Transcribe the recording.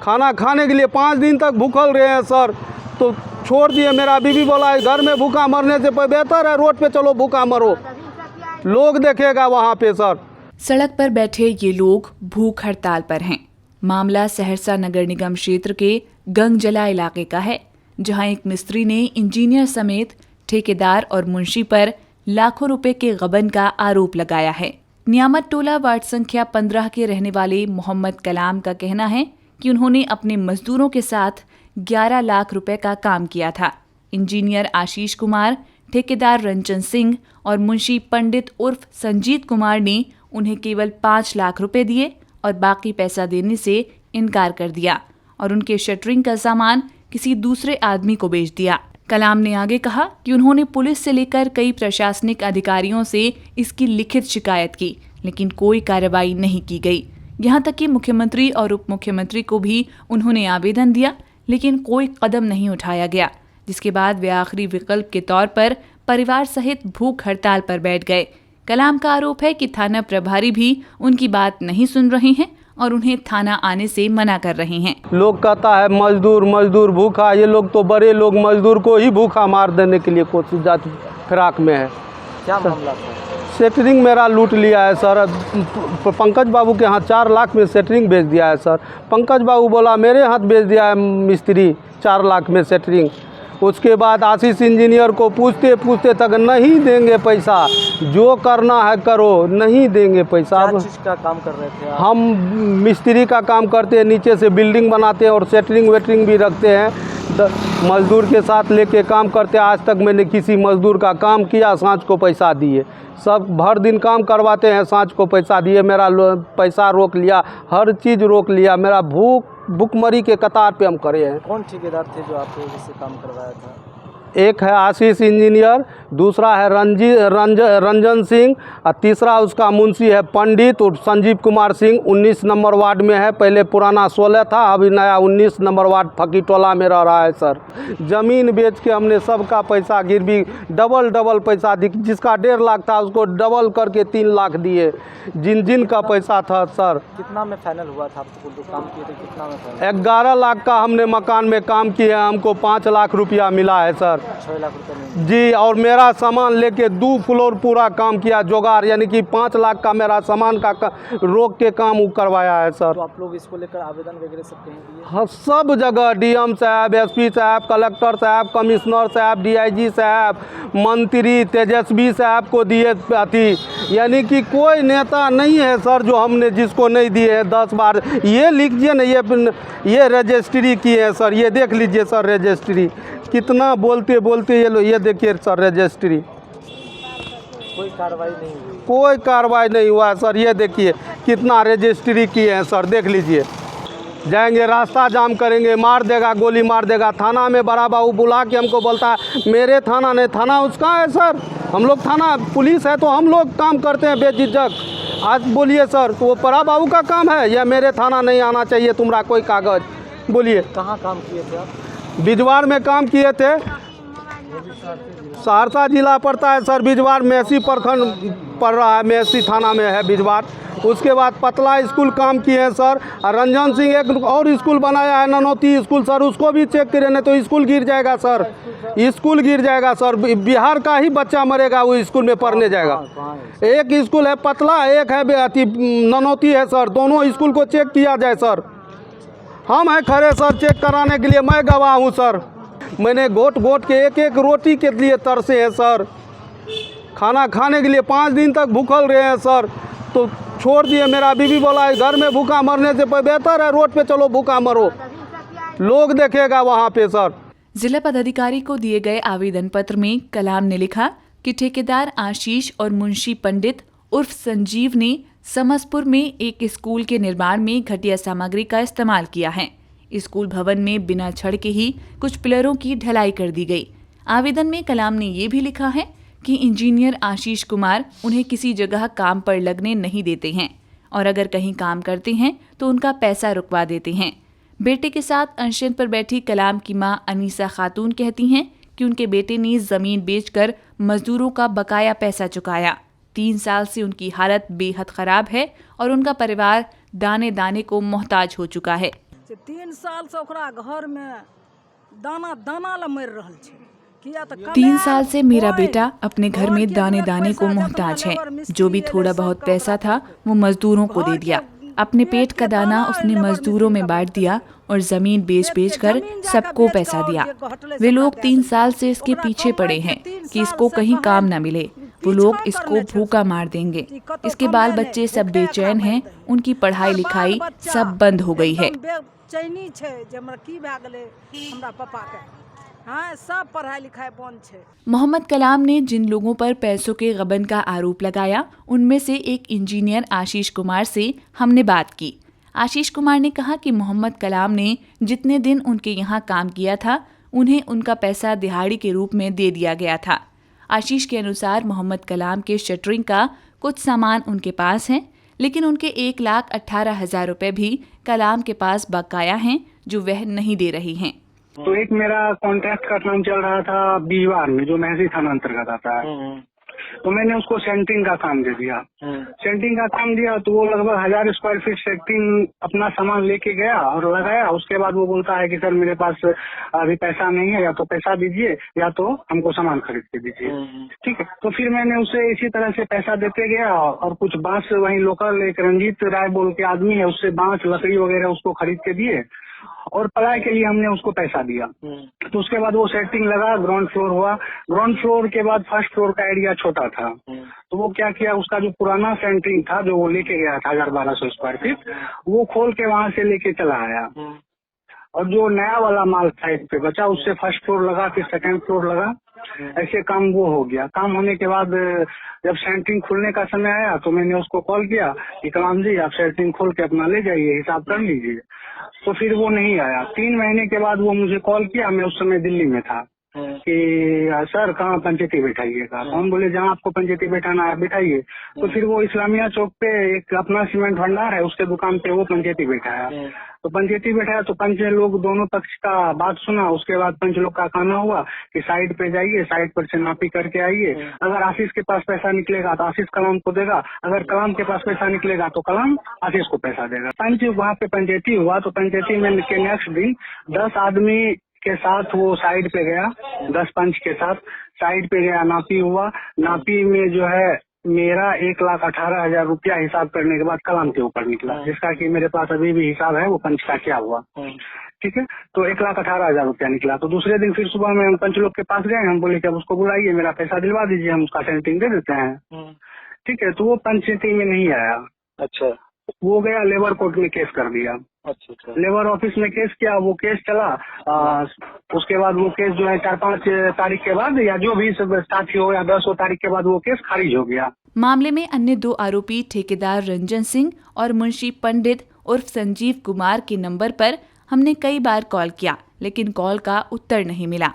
खाना खाने के लिए 5 दिन तक भूखल रहे हैं सर, तो छोड़ दिए। मेरा बीवी बोला घर में भूखा मरने से बेहतर है रोड पे चलो भूखा मरो, लोग देखेगा वहाँ पे सर। सड़क पर बैठे ये लोग भूख हड़ताल पर हैं। मामला सहरसा नगर निगम क्षेत्र के गंगजला इलाके का है, जहां एक मिस्त्री ने इंजीनियर समेत ठेकेदार और मुंशी पर लाखों रुपए के गबन का आरोप लगाया है। नियामत टोला वार्ड संख्या 15 के रहने वाले मोहम्मद कलाम का कहना है कि उन्होंने अपने मजदूरों के साथ 11 लाख रुपए का काम किया था। इंजीनियर आशीष कुमार, ठेकेदार रंजन सिंह और मुंशी पंडित उर्फ संजीत कुमार ने उन्हें केवल 5 लाख रुपए दिए और बाकी पैसा देने से इनकार कर दिया और उनके शटरिंग का सामान किसी दूसरे आदमी को बेच दिया। कलाम ने आगे कहा कि उन्होंने पुलिस से लेकर कई प्रशासनिक अधिकारियों से इसकी लिखित शिकायत की, लेकिन कोई कार्रवाई नहीं की गई। यहाँ तक कि मुख्यमंत्री और उप मुख्यमंत्री को भी उन्होंने आवेदन दिया, लेकिन कोई कदम नहीं उठाया गया, जिसके बाद वे आखिरी विकल्प के तौर पर परिवार सहित भूख हड़ताल पर बैठ गए। कलाम का आरोप है कि थाना प्रभारी भी उनकी बात नहीं सुन रहे हैं और उन्हें थाना आने से मना कर रहे हैं। लोग कहता है मजदूर मजदूर भूखा, ये लोग तो बड़े लोग मजदूर को ही भूखा मार देने के लिए कोशिश जाती फिराक में है। क्या मामला था? सेटरिंग मेरा लूट लिया है सर। पंकज बाबू के यहाँ 4 लाख में सेटरिंग बेच दिया है सर। पंकज बाबू बोला मेरे हाथ बेच दिया है मिस्त्री 4 लाख में सेटरिंग। उसके बाद आशीष इंजीनियर को पूछते पूछते तक नहीं देंगे पैसा, जो करना है करो, नहीं देंगे पैसा। क्या चीज़ का काम कर रहे थे आप? हम मिस्त्री का काम करते हैं, नीचे से बिल्डिंग बनाते हैं और सेटरिंग वेटरिंग भी रखते हैं। मजदूर के साथ लेके काम करते हैं। आज तक मैंने किसी मजदूर का काम किया, सांझ को पैसा दिए। सब भर दिन काम करवाते हैं, सांझ को पैसा दिए। मेरा पैसा रोक लिया, हर चीज़ रोक लिया। मेरा भूखमरी के कतार पे हम खड़े हैं। कौन ठेकेदार थे जो आपको इससे काम करवाया था? एक है आशीष इंजीनियर, दूसरा है रंजन सिंह और तीसरा उसका मुंशी है पंडित और संजीव कुमार सिंह। 19 नंबर वार्ड में है, पहले पुराना 16 था, अभी नया 19 नंबर वार्ड फकीटोला में रह रहा है सर। ज़मीन बेच के हमने सबका पैसा गिरवी डबल पैसा जिसका 1.5 लाख था उसको डबल करके 3 लाख दिए, जिन का पैसा था सर। कितना में फाइनल हुआ था? आपको जो काम किए थे कितना में फाइनल? 11 लाख का हमने मकान में काम किया, हमको 5 लाख रुपया मिला है सर। 6 लाख रुपये में जी, और मेरा सामान लेके 2 फ्लोर पूरा काम किया जोगार, यानी कि 5 लाख का मेरा सामान का रोक के काम करवाया है सर। तो आप लोग इसको लेकर आवेदन वगैरह सब कहीं दिए? हाँ, सब जगह डीएम साहब, एसपी साहब, कलेक्टर साहब, कमिश्नर साहब, डीआईजी साहब, मंत्री तेजस्वी साहब को दिए अथी, यानी कि कोई नेता नहीं है सर जो हमने जिसको नहीं दिए है 10 बार। ये लिखिए ना, ये रजिस्ट्री की है सर, ये देख लीजिए सर रजिस्ट्री, कितना बोलते ये देखिए सर रजिस्ट्री। कोई कार्रवाई नहीं हुई? कोई कार्रवाई नहीं हुआ सर, ये देखिए कितना रजिस्ट्री की है सर, देख लीजिए। जाएंगे रास्ता जाम करेंगे, मार देगा, गोली मार देगा। थाना में बड़ा बाबू बुला के हमको बोलता है मेरे थाना नहीं, थाना उसका है सर। हम लोग थाना पुलिस है तो हम लोग काम करते हैं बेझिझक। आज बोलिए सर, तो वो बड़ा बाबू का काम है या मेरे थाना नहीं आना चाहिए तुम्हारा कोई कागज? बोलिए। कहाँ काम किए थे आप? बिजवार में काम किए थे, सहरसा जिला पड़ता है सर। बिजवार मेसी प्रखंड पड़ रहा है, मेसी थाना में है बिजवार। उसके बाद पतला स्कूल काम किए हैं सर। और रंजन सिंह एक और स्कूल बनाया है, ननौती स्कूल सर, उसको भी चेक करें नहीं तो स्कूल गिर जाएगा सर, स्कूल गिर जाएगा सर। बिहार का ही बच्चा मरेगा वो स्कूल में पढ़ने जाएगा। एक स्कूल है पतला, एक है अति ननौती है सर, दोनों स्कूल को चेक किया जाए सर। हम हैं खड़े सर चेक कराने के लिए, मैं गवाह हूँ सर। मैंने घोट के एक रोटी के लिए तरसे हैं सर। खाना खाने के लिए 5 दिन तक भूखल रहे हैं सर, तो छोड़ दिए। मेरा बीवी बोला घर में भूखा मरने से बेहतर है रोड पे चलो भूखा मरो, लोग देखेगा वहाँ पे सर। जिला पदाधिकारी को दिए गए आवेदन पत्र में कलाम ने लिखा कि ठेकेदार आशीष और मुंशी पंडित उर्फ संजीव ने समसपुर में एक स्कूल के निर्माण में घटिया सामग्री का इस्तेमाल किया है। स्कूल भवन में बिना छड़ के ही कुछ पिलरों की ढलाई कर दी गई। आवेदन में कलाम ने ये भी लिखा है कि इंजीनियर आशीष कुमार उन्हें किसी जगह काम पर लगने नहीं देते हैं और अगर कहीं काम करते हैं तो उनका पैसा रुकवा देते हैं। बेटे के साथ अनशन पर बैठी कलाम की मां अनीसा खातून कहती हैं कि उनके बेटे ने जमीन बेचकर मजदूरों का बकाया पैसा चुकाया। 3 साल से उनकी हालत बेहद खराब है और उनका परिवार दाने दाने को मोहताज हो चुका है। छै 3 साल से ओकरा घर में दाना दाना ल मर रहल छै। किया त 3 साल से मेरा बेटा अपने घर में दाने दाने को मोहताज है। जो भी थोड़ा बहुत पैसा था वो मजदूरों को दे दिया। अपने पेट का दाना उसने मजदूरों में बांट दिया और जमीन बेच बेच कर सबको पैसा दिया। वे लोग 3 साल से इसके पीछे पड़े हैं कि इसको कहीं काम न मिले। वो लोग इसको भूखा मार देंगे। इसके बाल बच्चे सब बेचैन हैं। उनकी पढ़ाई लिखाई सब बंद हो गई है। बेचैनी छै जे हमरा की भए गेलै हमरा पापा के। हाँ, सब पढ़ाई लिखाई बंद है। मोहम्मद कलाम ने जिन लोगों पर पैसों के गबन का आरोप लगाया उनमें से एक इंजीनियर आशीष कुमार से हमने बात की। आशीष कुमार ने कहा कि मोहम्मद कलाम ने जितने दिन उनके यहाँ काम किया था उन्हें उनका पैसा दिहाड़ी के रूप में दे दिया गया था। आशीष के अनुसार मोहम्मद कलाम के शटरिंग का कुछ सामान उनके पास है, लेकिन उनके 1,18,000 रुपए भी कलाम के पास बकाया हैं जो वह नहीं दे रही हैं। तो एक मेरा कॉन्ट्रैक्ट का काम चल रहा था बीजवार में, जो महसी थाना अंतर्गत आता है। तो मैंने उसको सेंटिंग का काम दे दिया। सेंटिंग का काम दिया तो वो लगभग 1000 स्क्वायर फीट सेंटिंग अपना सामान लेके गया और लगाया। उसके बाद वो बोलता है कि सर मेरे पास अभी पैसा नहीं है, या तो पैसा दीजिए या तो हमको सामान खरीद के दीजिए। ठीक है, तो फिर मैंने उसे इसी तरह से पैसा देते गया और कुछ बांस वहीं लोकल एक रंजीत राय बोल के आदमी है, उससे बांस लकड़ी वगैरह उसको खरीद के दिए और पढ़ाई के लिए हमने उसको पैसा दिया। तो उसके बाद वो सेटिंग लगा, ग्राउंड फ्लोर हुआ। ग्राउंड फ्लोर के बाद फर्स्ट फ्लोर का एरिया छोटा था, तो वो क्या किया, उसका जो पुराना सेंटरिंग था जो वो लेके गया था 1200 स्क्वायर फीट, वो खोल के वहां से लेके चला आया। और जो नया वाला माल साइड पे बचा उससे फर्स्ट फ्लोर लगा, फिर सेकंड फ्लोर लगा। ऐसे काम वो हो गया। काम होने के बाद जब सेंटरिंग खुलने का समय आया तो मैंने उसको कॉल किया कि कलाम जी आप सेंटरिंग खोल के अपना ले जाइए, हिसाब कर लीजिए। तो फिर वो नहीं आया। 3 महीने के बाद वो मुझे कॉल किया, मैं उस समय दिल्ली में था, कि सर कहाँ पंचायती बैठाइएगा। तो हम बोले जहाँ आपको पंचायती बैठाना है बैठाइए। तो फिर वो इस्लामिया चौक पे एक अपना सीमेंट भंडार है, उसके दुकान पे वो पंचायती बैठाया। तो पंचायती बैठाया तो पंच लोग दोनों पक्ष का बात सुना। उसके बाद पंच लोग का कहना हुआ कि साइड पे जाइए, साइड पर से नापी करके आइए। अगर आशीष के पास पैसा निकलेगा तो आशीष कलाम को देगा, अगर कलाम के पास पैसा निकलेगा तो कलाम आशीष को पैसा देगा। पंच वहाँ पे पंचायती हुआ तो पंचायती में के नेक्स्ट दिन 10 आदमी के साथ वो साइड पे गया, 10 पंच के साथ साइड पे गया, नापी हुआ। नापी में जो है मेरा 1,18,000 रुपया हिसाब करने के बाद कलाम के ऊपर निकला, जिसका कि मेरे पास अभी भी हिसाब है वो पंच का क्या हुआ। ठीक है, तो 1,18,000 रुपया निकला। तो दूसरे दिन फिर सुबह में हम पंच लोग के पास गए, हम बोले कि अब उसको बुलाइए, मेरा पैसा दिलवा दीजिए, हम उसका सेंटिंग दे देते हैं। ठीक है, तो वो पंचायती में नहीं आया। अच्छा, वो गया लेबर कोर्ट में केस कर दिया। अच्छा, लेबर ऑफिस में केस किया, वो केस चला। उसके बाद वो केस जो है 4-5 तारीख के बाद या जो भी साथी हो या 10 तारीख के बाद वो केस खारिज हो गया। मामले में अन्य 2 आरोपी ठेकेदार रंजन सिंह और मुंशी पंडित उर्फ संजीव कुमार के नंबर पर हमने कई बार कॉल किया, लेकिन कॉल का उत्तर नहीं मिला।